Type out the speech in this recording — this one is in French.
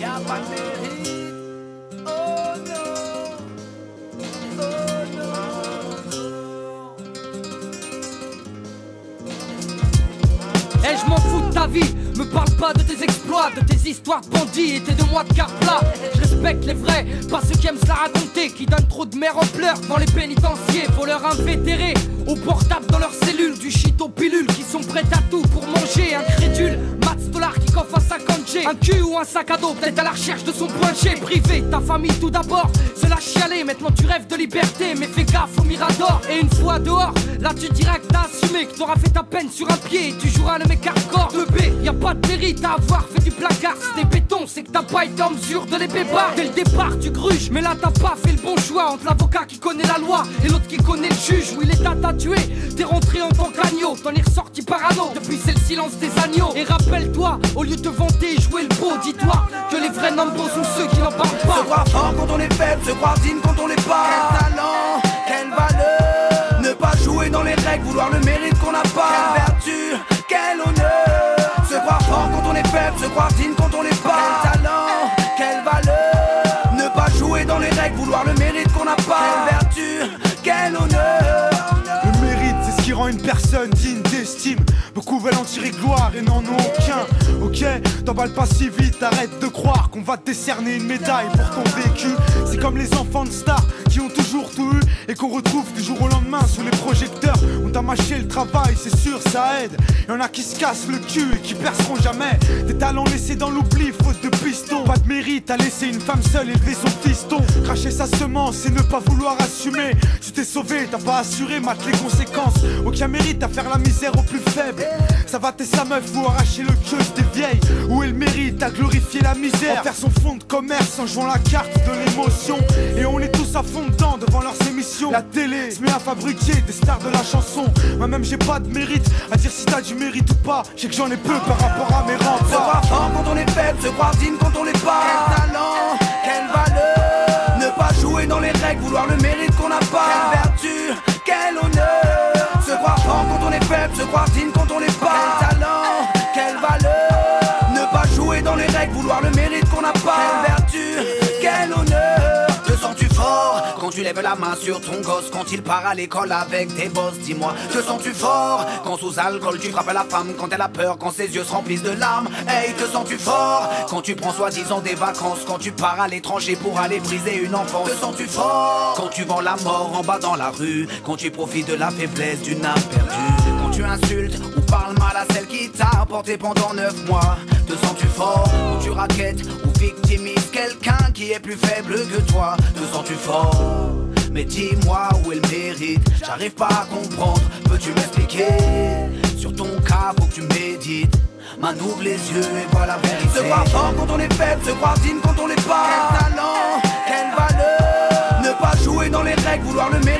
Y'a pas de mérite. Oh non. Oh non. Eh, je m'en fous de ta vie, me parle pas de tes exploits, de tes histoires de bandits et tes 2 mois de quart plat. Je respecte les vrais, pas ceux qui aiment se la raconter, qui donnent trop de mères en pleurs dans les pénitenciers. Faut leur invétérer au portable dans leurs cellules, du shit aux pilules, qui sont prêtes à tout pour manger. Incrédule, Matt Stolar qui coffre à 50G, un cul ou un sac à dos, peut-être à la recherche de son point G. Privé, ta famille tout d'abord, se la chialer, maintenant tu rêves de liberté, mais fais gaffe au mirador. Et une fois dehors, là tu diras que t'as assumé, que t'auras fait ta peine sur un pied et tu joueras le mec hardcore. 2B, y'a pas de mérite à avoir fait du placard. Si t'es béton, c'est que t'as pas été en mesure de les bébar. Dès le départ tu gruges, mais là t'as pas fait le bon choix entre l'avocat qui connaît la loi et l'autre qui connaît le juge. Oui, l'État t'a tué, t'es rentré en tant qu'agneau, t'en es ressorti parano. Depuis c'est le silence des agneaux. Et rappelle-toi, au lieu de te vanter et jouer le beau, dis-toi que les vrais numbers sont ceux qui n'en parlent pas. Se croire fort quand on est faible, se croire digne quand on l'est pas. Quel talent, quelle valeur. Ne pas jouer dans les règles, vouloir le mérite qu'on n'a pas. Quelle vertu, quel honneur. Se croire fort quand on est faible, se croire digne quand on l'est pas. Quel talent, quelle valeur. Ne pas jouer dans les règles, vouloir le mérite qu'on n'a pas. Quelle vertu, quel honneur. Le mérite, c'est ce qui rend une personne digne d'estime. Beaucoup veulent en tirer gloire et n'en ont aucun. Ok, t'emballes pas si vite, arrête de croire qu'on va te décerner une médaille pour ton vécu. C'est comme les enfants de stars qui ont toujours tout eu et qu'on retrouve du jour au lendemain sous les projecteurs. On t'a mâché le travail, c'est sûr, ça aide. Y'en a qui se cassent le cul et qui perceront jamais. Des talents laissés dans l'oubli, faute de piston. Pas de mérite à laisser une femme seule élever son fiston. Cracher sa semence et ne pas vouloir assumer. Tu t'es sauvé, t'as pas assuré, mate les conséquences. Aucun mérite à faire la misère aux plus faibles. Ça va t'es sa meuf ou arracher le queue des vieilles. Où est le mérite à glorifier la misère, en faire son fonds de commerce en jouant la carte de l'émotion. Et on est tous à fond dedans devant leurs émissions. La télé se met à fabriquer des stars de la chanson. Moi-même j'ai pas de mérite à dire si t'as du mérite ou pas. Je sais que j'en ai peu par rapport à mes remparts. Se croire fort quand on est faible, se croire digne quand on l'est pas. Quel talent, quelle valeur. Ne pas jouer dans les règles, vouloir le mérite qu'on n'a pas. Quelle vertu, quel honneur. Se croire fort quand on est faible, se croire digne quand on l'est pas. Quel talent, quelle valeur. Ne pas jouer dans les règles, vouloir le mérite qu'on n'a pas. Quelle vertu, quel honneur. Te sens-tu fort quand tu lèves la main sur ton gosse, quand il part à l'école avec tes boss? Dis-moi, te sens-tu fort quand sous alcool tu frappes à la femme, quand elle a peur, quand ses yeux se remplissent de larmes? Hey, te sens-tu fort quand tu prends soi-disant des vacances, quand tu pars à l'étranger pour aller briser une enfance? Te sens-tu fort quand tu vends la mort en bas dans la rue, quand tu profites de la faiblesse d'une âme perdue, quand tu insultes ou parles mal à celle qui t'a porté pendant 9 mois? Te sens-tu fort quand tu raquettes ou victimises quelqu'un qui est plus faible que toi? Te sens-tu fort? Mais dis-moi où est le mérite, j'arrive pas à comprendre, peux-tu m'expliquer? Sur ton cas faut que tu médites, man ouvre les yeux et vois la vérité. Se croire fort quand on est faible, se croire digne quand on l'est pas. Quel talent, quelle valeur. Ne pas jouer dans les règles, vouloir le mérite